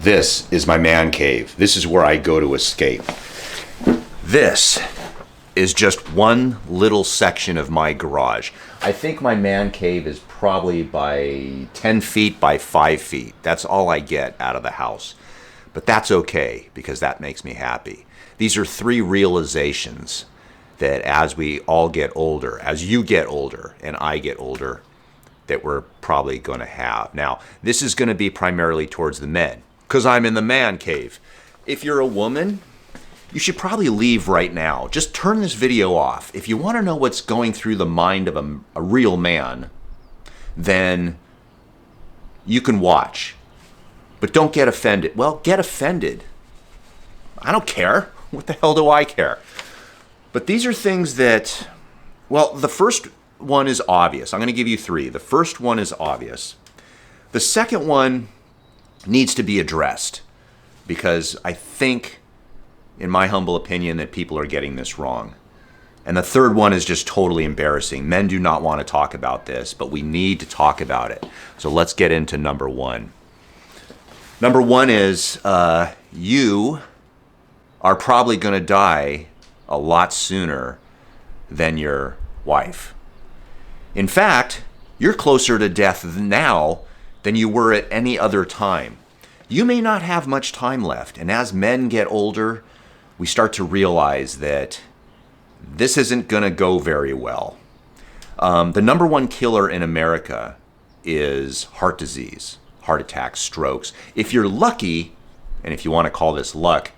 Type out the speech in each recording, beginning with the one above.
This is my man cave. This is where I go to escape. This is just one little section of my garage. I think my man cave is probably by 10 feet by 5 feet. That's all I get out of the house. But that's okay, because that makes me happy. These are 3 realizations that as we all get older, as you get older and I get older, that we're probably going to have. Now, this is going to be primarily towards the men, because I'm in the man cave. If you're a woman, you should probably leave right now. Just turn this video off. If you want to know what's going through the mind of a real man, then you can watch. But don't get offended. Well, get offended. I don't care. What the hell do I care? But these are things that, well, the first one is obvious. I'm going to give you 3. The first one is obvious. The second one needs to be addressed, because I think, in my humble opinion, that people are getting this wrong. And the third one is just totally embarrassing. Men do not want to talk about this, but we need to talk about it. So let's get into number 1. Number 1 is you are probably going to die a lot sooner than your wife. In fact, you're closer to death now than you were at any other time. You may not have much time left, and as men get older, we start to realize that this isn't going to go very well. The number 1 killer in America is heart disease, heart attacks, strokes. If you're lucky, and if you want to call this luck,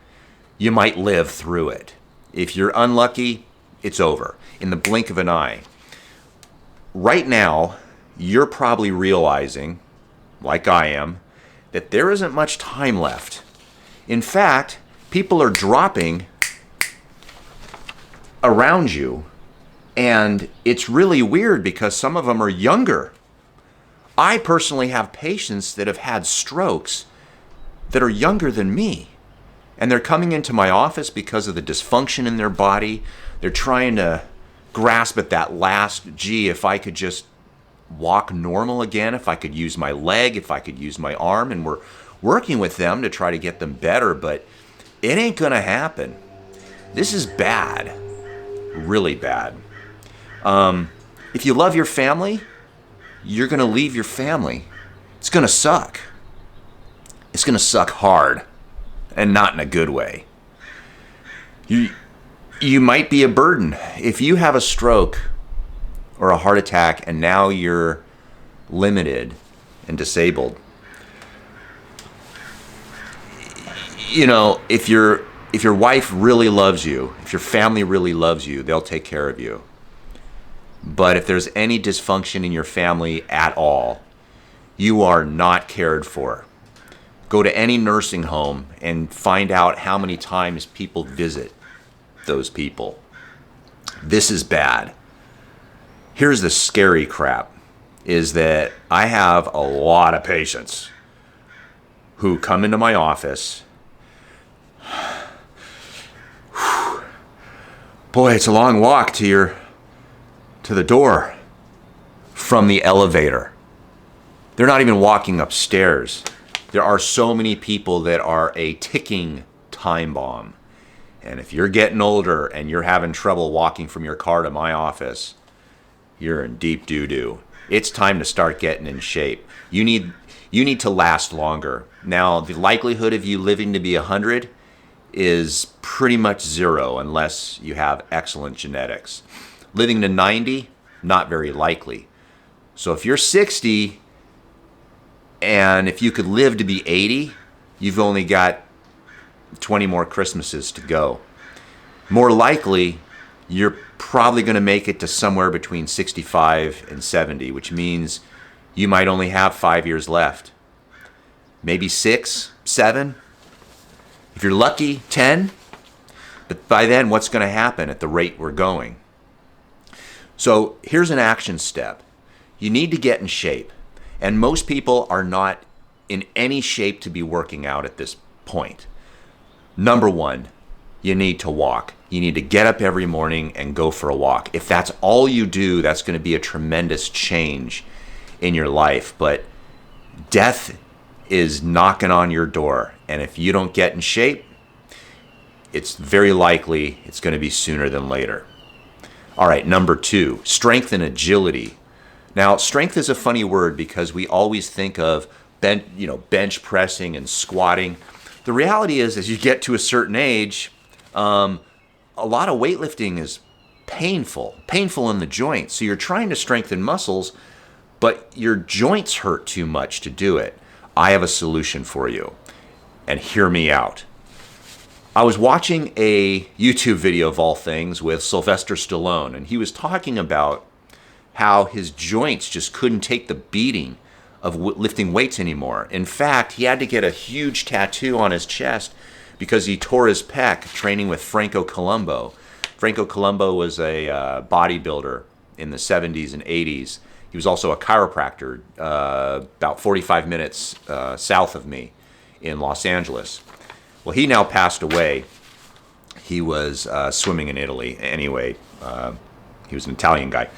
you might live through it. If you're unlucky, it's over in the blink of an eye. Right now, you're probably realizing, like I am, that there isn't much time left. In fact, people are dropping around you, and it's really weird because some of them are younger. I personally have patients that have had strokes that are younger than me, and they're coming into my office because of the dysfunction in their body. They're trying to grasp at that last, gee, if I could just walk normal again, if I could use my leg, if I could use my arm, and we're working with them to try to get them better, but it ain't gonna happen. This is bad, really bad. If you love your family, you're gonna leave your family. It's gonna suck. It's gonna suck hard, and not in a good way. You might be a burden. If you have a stroke or a heart attack and now you're limited and disabled, you know, if your wife really loves you, if your family really loves you, they'll take care of you. But if there's any dysfunction in your family at all, you are not cared for. Go to any nursing home and find out how many times people visit those people. This is bad. Here's the scary crap, is that I have a lot of patients who come into my office. Boy, it's a long walk to the door from the elevator. They're not even walking upstairs. There are so many people that are a ticking time bomb. And if you're getting older and you're having trouble walking from your car to my office, you're in deep doo-doo. It's time to start getting in shape. You need to last longer. Now, the likelihood of you living to be 100 is pretty much 0 unless you have excellent genetics. Living to 90, not very likely. So if you're 60 and if you could live to be 80, you've only got 20 more Christmases to go. More likely, you're probably going to make it to somewhere between 65 and 70, which means you might only have 5 years left. Maybe 6, 7. If you're lucky, 10. But by then, what's going to happen at the rate we're going? So here's an action step. You need to get in shape. And most people are not in any shape to be working out at this point. Number 1, you need to walk. You need to get up every morning and go for a walk. If that's all you do, that's going to be a tremendous change in your life. But death is knocking on your door And if you don't get in shape, it's very likely it's going to be sooner than later. All right, number 2, strength and agility. Now, strength is a funny word because we always think of bench pressing and squatting. The reality is, as you get to a certain age, a lot of weightlifting is painful in the joints. So you're trying to strengthen muscles, but your joints hurt too much to do it. I have a solution for you, and hear me out. I was watching a YouTube video of all things with Sylvester Stallone, and he was talking about how his joints just couldn't take the beating of lifting weights anymore. In fact, he had to get a huge tattoo on his chest because he tore his pec training with Franco Columbu. Franco Columbu was a bodybuilder in the 70s and 80s. He was also a chiropractor about 45 minutes south of me in Los Angeles. Well, he now passed away. He was swimming in Italy. Anyway, he was an Italian guy.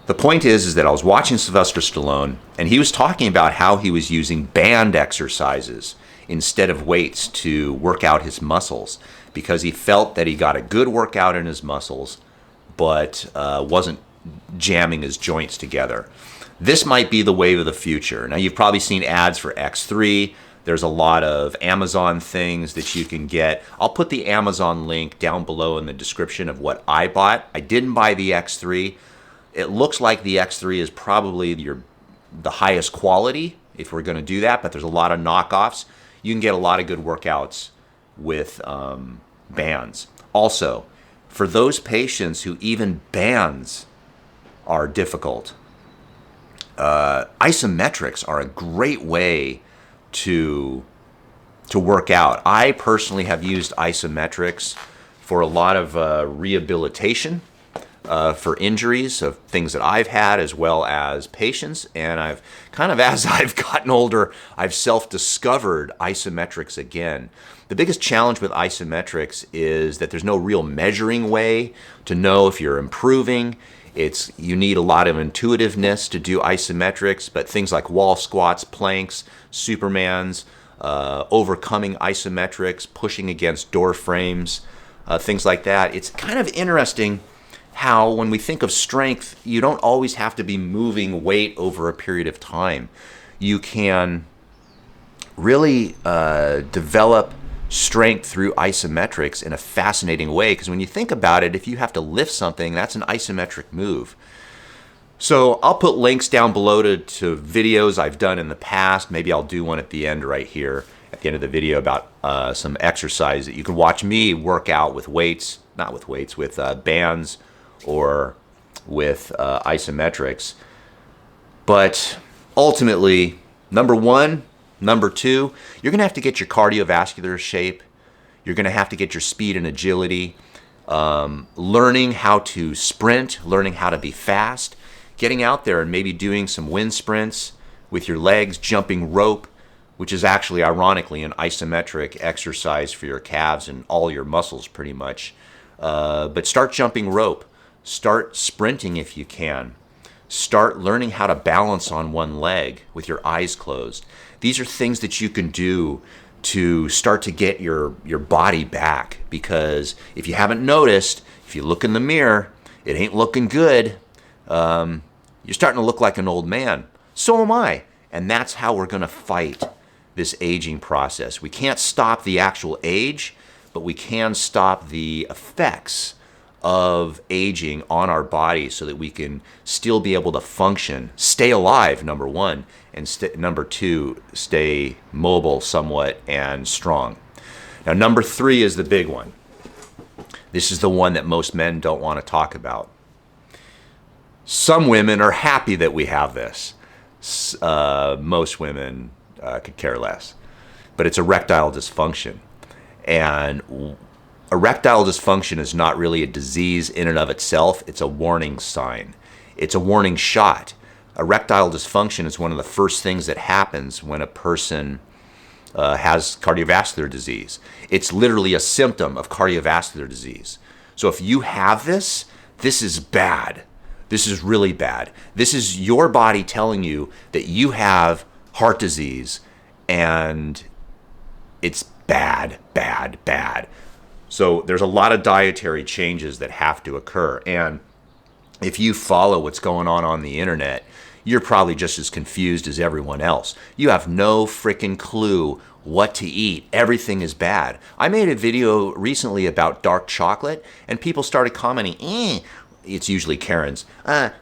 The point is that I was watching Sylvester Stallone, and he was talking about how he was using band exercises instead of weights to work out his muscles because he felt that he got a good workout in his muscles, but wasn't jamming his joints together. This might be the wave of the future. Now, you've probably seen ads for X3. There's a lot of Amazon things that you can get. I'll put the Amazon link down below in the description of what I bought. I didn't buy the X3. It looks like the X3 is probably the highest quality if we're going to do that, but there's a lot of knockoffs. You can get a lot of good workouts with bands. Also, for those patients who even bands are difficult, isometrics are a great way to work out. I personally have used isometrics for a lot of rehabilitation for injuries of things that I've had as well as patients. And I've kind of, as I've gotten older, I've self-discovered isometrics again. The biggest challenge with isometrics is that there's no real measuring way to know if you're improving. You need a lot of intuitiveness to do isometrics, but things like wall squats, planks, Supermans, overcoming isometrics, pushing against door frames, things like that. It's kind of interesting how when we think of strength, you don't always have to be moving weight over a period of time. You can really develop strength through isometrics in a fascinating way, because when you think about it, if you have to lift something, that's an isometric move. So I'll put links down below to videos I've done in the past. Maybe I'll do one at the end right here, at the end of the video, about some exercise that you can watch me work out with weights, not with weights, with bands or with isometrics. But ultimately, number 1, number 2, you're going to have to get your cardiovascular shape. You're going to have to get your speed and agility, learning how to sprint, learning how to be fast, getting out there and maybe doing some wind sprints with your legs, jumping rope, which is actually, ironically, an isometric exercise for your calves and all your muscles pretty much. But start jumping rope. Start sprinting if you can. Start learning how to balance on one leg with your eyes closed. These are things that you can do to start to get your body back, because if you haven't noticed, if you look in the mirror, it ain't looking good. You're starting to look like an old man. So am I. And that's how we're going to fight this aging process. We can't stop the actual age, but we can stop the effects of aging on our body so that we can still be able to function, stay alive, number 1, and number 2, stay mobile somewhat and strong. Now, number 3 is the big one. This is the one that most men don't want to talk about. Some women are happy that we have this. Most women could care less. But it's erectile dysfunction. And erectile dysfunction is not really a disease in and of itself. It's a warning sign. It's a warning shot. Erectile dysfunction is one of the first things that happens when a person has cardiovascular disease. It's literally a symptom of cardiovascular disease. So if you have this, this is bad. This is really bad. This is your body telling you that you have heart disease, and It's bad, bad, bad. So there's a lot of dietary changes that have to occur. And if you follow what's going on the internet, you're probably just as confused as everyone else. You have no freaking clue what to eat. Everything is bad. I made a video recently about dark chocolate, and people started commenting, it's usually Karens,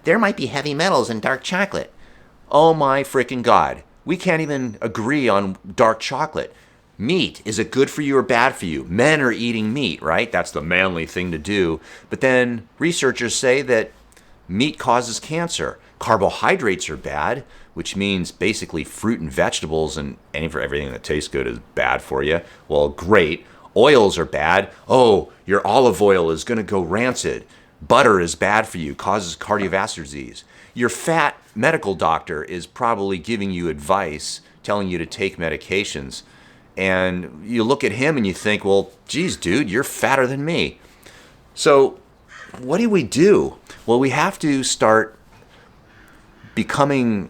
there might be heavy metals in dark chocolate. Oh my freaking God. We can't even agree on dark chocolate. Meat, is it good for you or bad for you? Men are eating meat, right? That's the manly thing to do. But then researchers say that meat causes cancer. Carbohydrates are bad, which means basically fruit and vegetables and everything that tastes good is bad for you. Well, great. Oils are bad. Oh, your olive oil is going to go rancid. Butter is bad for you, causes cardiovascular disease. Your fat medical doctor is probably giving you advice, telling you to take medications. And you look at him and you think, well, geez, dude, you're fatter than me. So what do we do? Well, we have to start becoming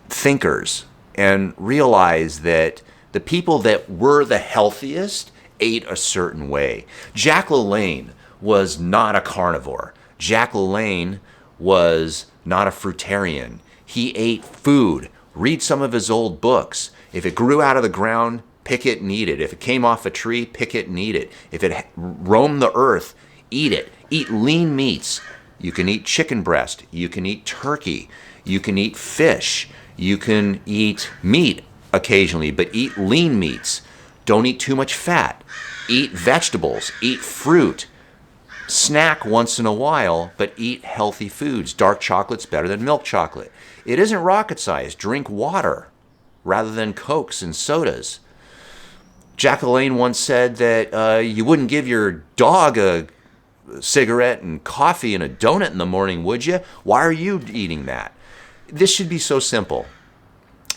thinkers and realize that the people that were the healthiest ate a certain way. Jack LaLanne was not a carnivore. Jack LaLanne was not a fruitarian. He ate food. Read some of his old books. If it grew out of the ground, pick it and eat it. If it came off a tree, pick it and eat it. If it roamed the earth, eat it. Eat lean meats. You can eat chicken breast. You can eat turkey. You can eat fish. You can eat meat occasionally, but eat lean meats. Don't eat too much fat. Eat vegetables. Eat fruit. Snack once in a while, but eat healthy foods. Dark chocolate's better than milk chocolate. It isn't rocket science. Drink water rather than Cokes and sodas. Jack LaLanne once said that you wouldn't give your dog a cigarette and coffee and a donut in the morning, would you? Why are you eating that? This should be so simple.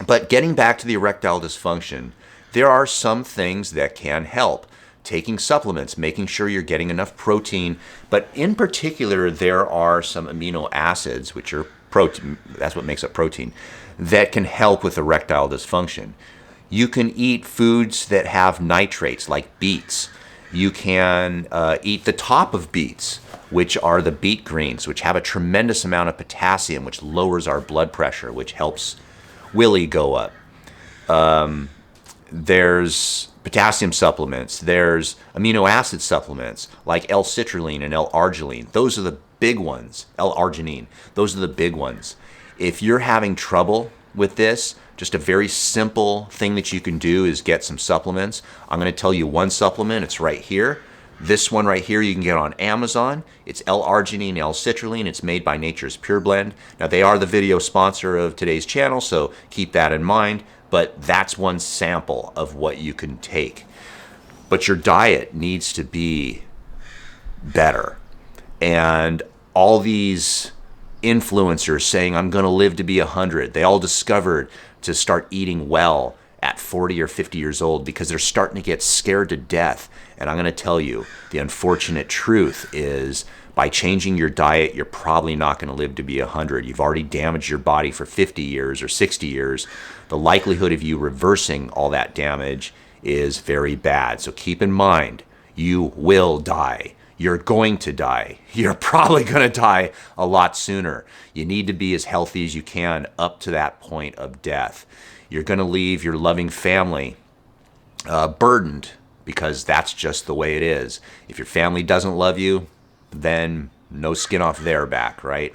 But getting back to the erectile dysfunction, there are some things that can help. Taking supplements, making sure you're getting enough protein, but in particular, there are some amino acids, which are protein, that's what makes up protein, that can help with erectile dysfunction. You can eat foods that have nitrates, like beets. You can eat the top of beets, which are the beet greens, which have a tremendous amount of potassium, which lowers our blood pressure, which helps Willie go up. There's potassium supplements. There's amino acid supplements like L-citrulline and L-arginine. Those are the big ones. L-arginine. Those are the big ones. If you're having trouble with this, just a very simple thing that you can do is get some supplements. I'm going to tell you one supplement. It's right here. This one right here you can get on Amazon. It's L-arginine, L-citrulline. It's made by Nature's Pure Blend. Now, they are the video sponsor of today's channel, so keep that in mind. But that's one sample of what you can take. But your diet needs to be better. And all these influencers saying, I'm going to live to be 100, they all discovered to start eating well at 40 or 50 years old because they're starting to get scared to death. And I'm going to tell you, the unfortunate truth is by changing your diet, you're probably not going to live to be 100. You've already damaged your body for 50 years or 60 years. The likelihood of you reversing all that damage is very bad. So keep in mind, you will die. You're going to die. You're probably going to die a lot sooner. You need to be as healthy as you can up to that point of death. You're going to leave your loving family burdened because that's just the way it is. If your family doesn't love you, then no skin off their back, right?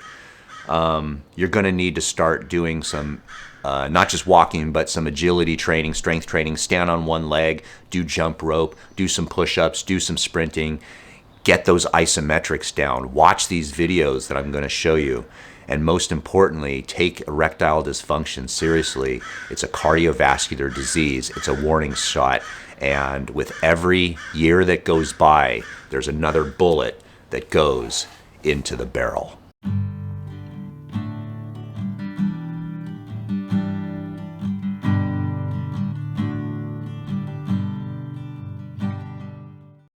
You're going to need to start doing some, not just walking, but some agility training, strength training, stand on one leg, do jump rope, do some push-ups, do some sprinting, get those isometrics down, watch these videos that I'm going to show you. And most importantly, take erectile dysfunction seriously. It's a cardiovascular disease. It's a warning shot. And with every year that goes by, there's another bullet that goes into the barrel.